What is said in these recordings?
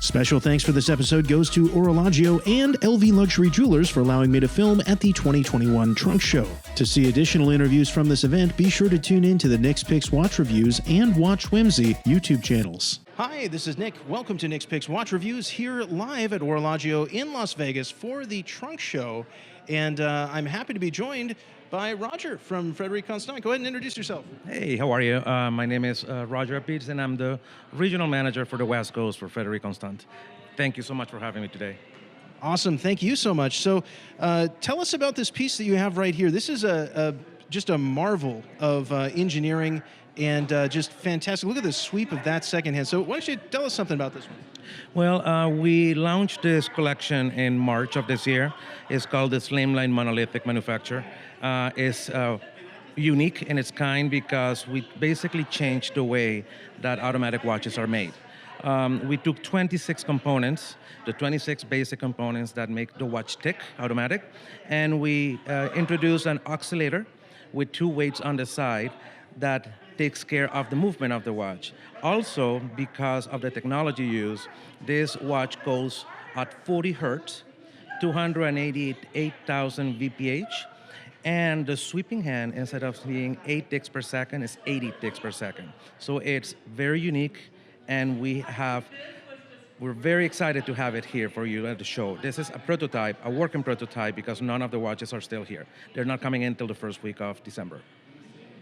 Special thanks for this episode goes to Horologio and LV Luxury Jewelers for allowing me to film at the 2021 Trunk Show. To see additional interviews from this event, be sure to tune in to the Nick's Picks Watch Reviews and Watch Whimsy YouTube channels. Hi, this is Nick. Welcome to Nick's Picks Watch Reviews here live at Horologio in Las Vegas for the Trunk Show. And I'm happy to be joined by Roger from Frederique. Go ahead and introduce yourself. Hey, how are you? My name is Roger Apitz, and I'm the regional manager for the West Coast for Frederique. Thank you so much for having me today. Awesome. Thank you so much. So tell us about this piece that you have right here. This is just a marvel of engineering and just fantastic. Look at the sweep of that second hand. So why don't you tell us something about this one? Well, we launched this collection in March of this year. It's called the Slimline Monolithic manufacture. It's unique in its kind because we basically changed the way that automatic watches are made. We took 26 components, the 26 basic components that make the watch tick automatic, and we introduced an oscillator with two weights on the side that takes care of the movement of the watch. Also, because of the technology used, this watch goes at 40 hertz, 288,000 v.p.h, and the sweeping hand, instead of being 8 ticks per second, is 80 ticks per second. So it's very unique, and we're very excited to have it here for you at the show. This is a prototype, a working prototype, because none of the watches are still here. They're not coming in until the first week of December.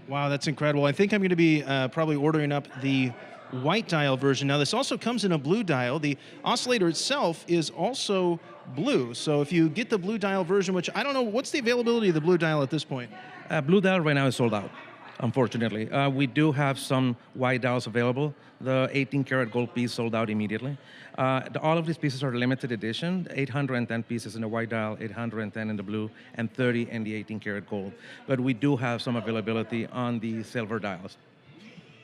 Wow, that's incredible. I think I'm going to be probably ordering up the white dial version. Now, this also comes in a blue dial. The oscillator itself is also blue. So if you get the blue dial version, which I don't know, what's the availability of the blue dial at this point? Blue dial right now is sold out, unfortunately. We do have some white dials available. The 18-karat gold piece sold out immediately. All of these pieces are limited edition, 810 pieces in the white dial, 810 in the blue, and 30 in the 18-karat gold. But we do have some availability on the silver dials.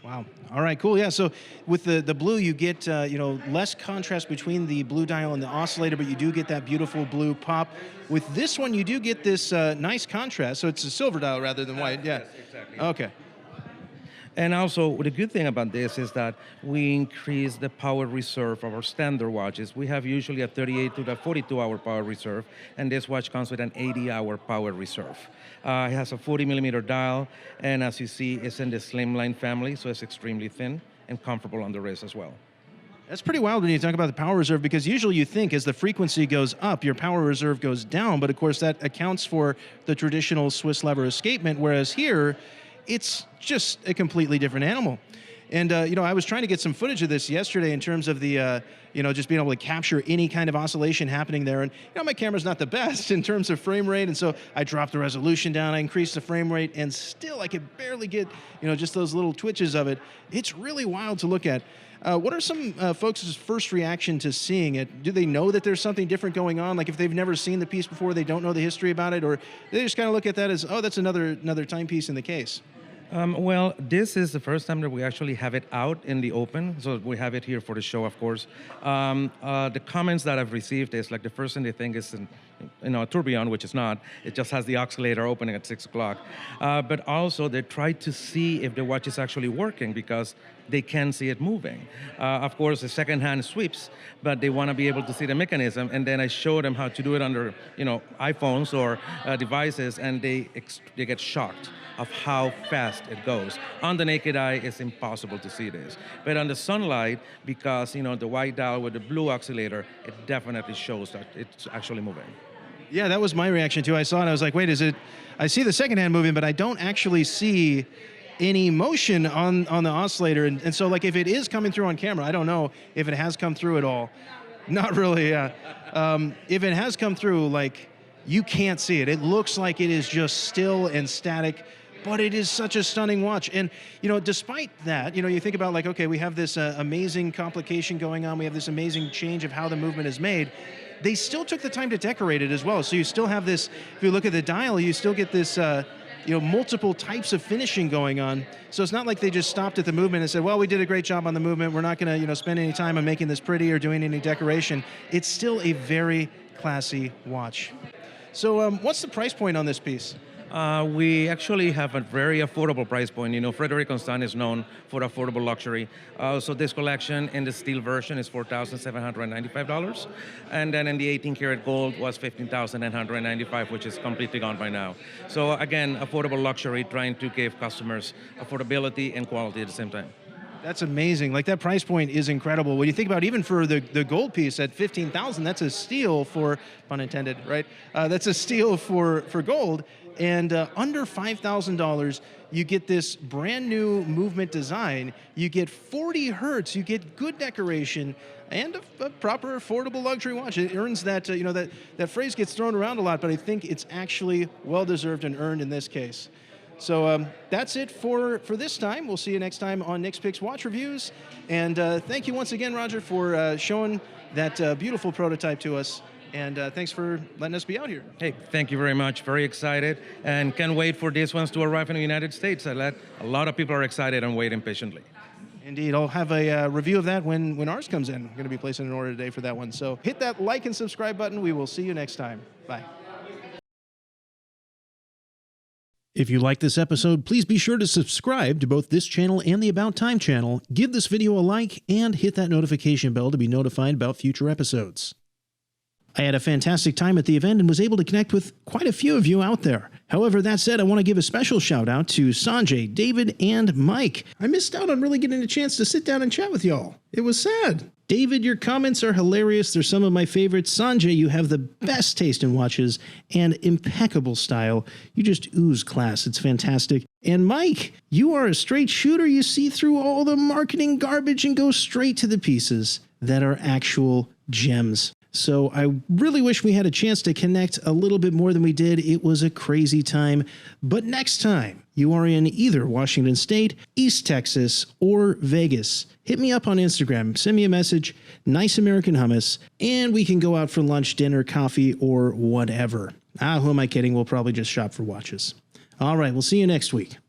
Wow. All right, cool. Yeah, so with the blue, you get less contrast between the blue dial and the oscillator, but you do get that beautiful blue pop. With this one, you do get this nice contrast, so it's a silver dial rather than white. Yeah. Yes, exactly. Okay. And also, the good thing about this is that we increase the power reserve of our standard watches. We have usually a 38 to 42-hour power reserve, and this watch comes with an 80-hour power reserve. It has a 40-millimeter dial, and as you see, it's in the Slimline family, so it's extremely thin and comfortable on the wrist as well. That's pretty wild when you talk about the power reserve, because usually you think as the frequency goes up, your power reserve goes down, but of course that accounts for the traditional Swiss lever escapement, whereas here, it's just a completely different animal. And, I was trying to get some footage of this yesterday in terms of the, just being able to capture any kind of oscillation happening there. And, my camera's not the best in terms of frame rate, and so I dropped the resolution down, I increased the frame rate, and still I could barely get, just those little twitches of it. It's really wild to look at. What are some folks' first reaction to seeing it? Do they know that there's something different going on? Like if they've never seen the piece before, they don't know the history about it, or they just kind of look at that as, oh, that's another timepiece in the case? Well, this is the first time that we actually have it out in the open, so we have it here for the show, of course. The comments that I've received is like the first thing they think is a tourbillon, which is not. It just has the oscillator opening at 6 o'clock. But also they try to see if the watch is actually working because they can see it moving. Of course, the second-hand sweeps, but they want to be able to see the mechanism. And then I show them how to do it under, iPhones or devices, and they get shocked of how fast it goes. On the naked eye, it's impossible to see this. But on the sunlight, because the white dial with the blue oscillator, it definitely shows that it's actually moving. Yeah, that was my reaction too. I saw it, I was like, wait, I see the second hand moving, but I don't actually see any motion on the oscillator. And so like if it is coming through on camera, I don't know if it has come through at all. Not really, yeah. If it has come through, like, you can't see it. It looks like it is just still and static, but it is such a stunning watch. And, despite that, you think about like, okay, we have this amazing complication going on. We have this amazing change of how the movement is made. They still took the time to decorate it as well. So you still have this, if you look at the dial, you still get this, multiple types of finishing going on. So it's not like they just stopped at the movement and said, well, we did a great job on the movement. We're not going to, spend any time on making this pretty or doing any decoration. It's still a very classy watch. So what's the price point on this piece? We actually have a very affordable price point. You know, Frederique is known for affordable luxury. So this collection in the steel version is $4,795. And then in the 18 karat gold was $15,995, which is completely gone by now. So again, affordable luxury, trying to give customers affordability and quality at the same time. That's amazing. Like, that price point is incredible. When you think about even for the gold piece at $15,000, that's a steal for, pun intended, right? That's a steal for gold. And under $5,000, you get this brand new movement design. You get 40 hertz. You get good decoration and a proper affordable luxury watch. It earns that, you know, that phrase gets thrown around a lot, but I think it's actually well-deserved and earned in this case. So that's it for this time. We'll see you next time on Nick's Picks Watch Reviews. And thank you once again, Roger, for showing that beautiful prototype to us. And thanks for letting us be out here. Hey, thank you very much. Very excited. And can't wait for these ones to arrive in the United States. A lot of people are excited and waiting patiently. Indeed. I'll have a review of that when ours comes in. I'm going to be placing an order today for that one. So hit that like and subscribe button. We will see you next time. Bye. If you like this episode, please be sure to subscribe to both this channel and the About Time channel, give this video a like, and hit that notification bell to be notified about future episodes. I had a fantastic time at the event and was able to connect with quite a few of you out there. However, that said, I want to give a special shout out to Sanjay, David, and Mike. I missed out on really getting a chance to sit down and chat with y'all. It was sad. David, your comments are hilarious. They're some of my favorites. Sanjay, you have the best taste in watches and impeccable style. You just ooze class. It's fantastic. And Mike, you are a straight shooter. You see through all the marketing garbage and go straight to the pieces that are actual gems. So I really wish we had a chance to connect a little bit more than we did. It was a crazy time. But next time you are in either Washington State, East Texas, or Vegas, hit me up on Instagram, send me a message, Nice American Hummus, and we can go out for lunch, dinner, coffee, or whatever. Who am I kidding? We'll probably just shop for watches. All right, we'll see you next week.